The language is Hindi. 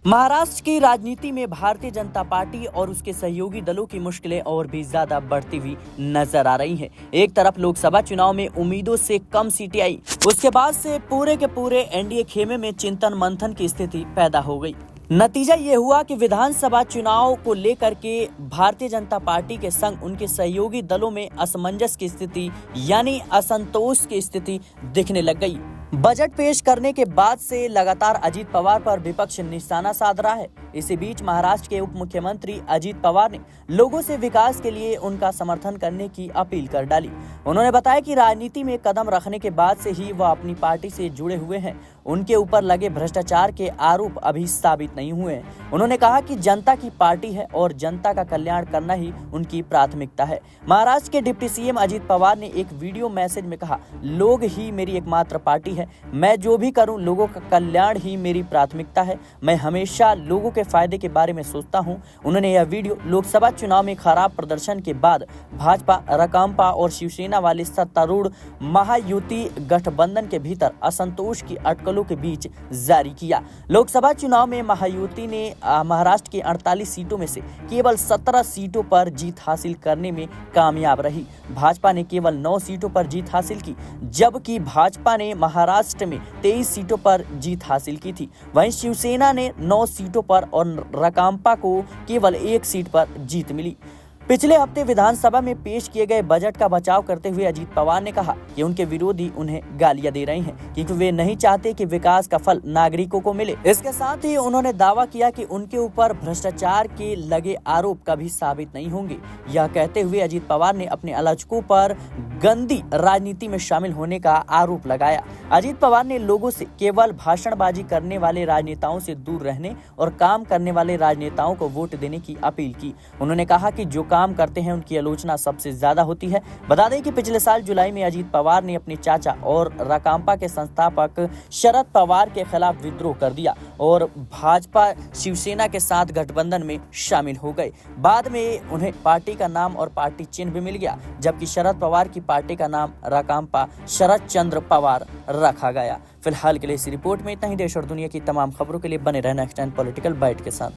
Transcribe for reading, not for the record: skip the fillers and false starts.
महाराष्ट्र की राजनीति में भारतीय जनता पार्टी और उसके सहयोगी दलों की मुश्किलें और भी ज्यादा बढ़ती हुई नजर आ रही हैं। एक तरफ लोकसभा चुनाव में उम्मीदों से कम सीटें आई, उसके बाद से पूरे के पूरे एनडीए खेमे में चिंतन मंथन की स्थिति पैदा हो गई। नतीजा ये हुआ कि विधानसभा चुनाव को लेकर के भारतीय जनता पार्टी के संग उनके सहयोगी दलों में असमंजस की स्थिति यानी असंतोष की स्थिति दिखने लग गई। बजट पेश करने के बाद से लगातार अजीत पवार पर विपक्ष निशाना साध रहा है। इसी बीच महाराष्ट्र के उप मुख्यमंत्री अजीत पवार ने लोगों से विकास के लिए उनका समर्थन करने की अपील कर डाली। उन्होंने बताया कि राजनीति में कदम रखने के बाद से ही वह अपनी पार्टी से जुड़े हुए हैं। उनके ऊपर लगे भ्रष्टाचार के आरोप अभी साबित नहीं हुए हैं। उन्होंने कहा कि जनता की पार्टी है और जनता का कल्याण करना ही उनकी प्राथमिकता है। महाराष्ट्र के डिप्टी सीएम अजीत पवार ने एक वीडियो मैसेज में कहा, लोग ही मेरी एकमात्र पार्टी है। मैं जो भी करूं, लोगों का कल्याण ही मेरी प्राथमिकता है। मैं हमेशा लोगों के फायदे के बारे में सोचता हूं। उन्होंने यह वीडियो लोकसभा चुनाव में खराब प्रदर्शन के बाद भाजपा, राकांपा और शिवसेना वाले सत्तारूढ़ महायुति गठबंधन के भीतर असंतोष की अटकलों के बीच जारी किया। लोकसभा चुनाव में महायुति ने महाराष्ट्र की 48 सीटों में से केवल 17 सीटों पर जीत हासिल करने में कामयाब रही। भाजपा ने केवल 9 सीटों पर जीत हासिल की, जबकि भाजपा ने महाराष्ट्र में 23 सीटों पर जीत हासिल की थी। वहीं शिवसेना ने 9 सीटों पर और राकांपा को केवल 1 सीट पर जीत मिली। पिछले हफ्ते विधानसभा में पेश किए गए बजट का बचाव करते हुए अजीत पवार ने कहा कि उनके विरोधी उन्हें गालियां दे रहे हैं क्योंकि वे नहीं चाहते कि विकास का फल नागरिकों को मिले। इसके साथ ही उन्होंने दावा किया कि उनके ऊपर भ्रष्टाचार के लगे आरोप कभी साबित नहीं होंगे। यह कहते हुए अजीत पवार ने अपने आलोचकों पर गंदी राजनीति में शामिल होने का आरोप लगाया। अजीत पवार ने लोगों से केवल भाषणबाजी करने वाले राजनेताओं से दूर रहने और काम करने वाले राजनेताओं को वोट देने की अपील की। उन्होंने कहा कि जो काम करते हैं उनकी आलोचना सबसे ज्यादा होती है। बता दें कि पिछले साल जुलाई में अजीत पवार ने अपने चाचा और राकांपा के संस्थापक शरद पवार के खिलाफ विद्रोह कर दिया और भाजपा शिवसेना के साथ गठबंधन में शामिल हो गए। बाद में उन्हें पार्टी का नाम और पार्टी चिन्ह भी मिल गया, जबकि शरद पवार की पार्टी का नाम राकांपा शरद चंद्र पवार रखा गया। फिलहाल के लिए इस रिपोर्ट में इतना ही। देश और दुनिया की तमाम खबरों के लिए बने रहना नेक्स्ट टाइम पॉलिटिकल बाइट के साथ।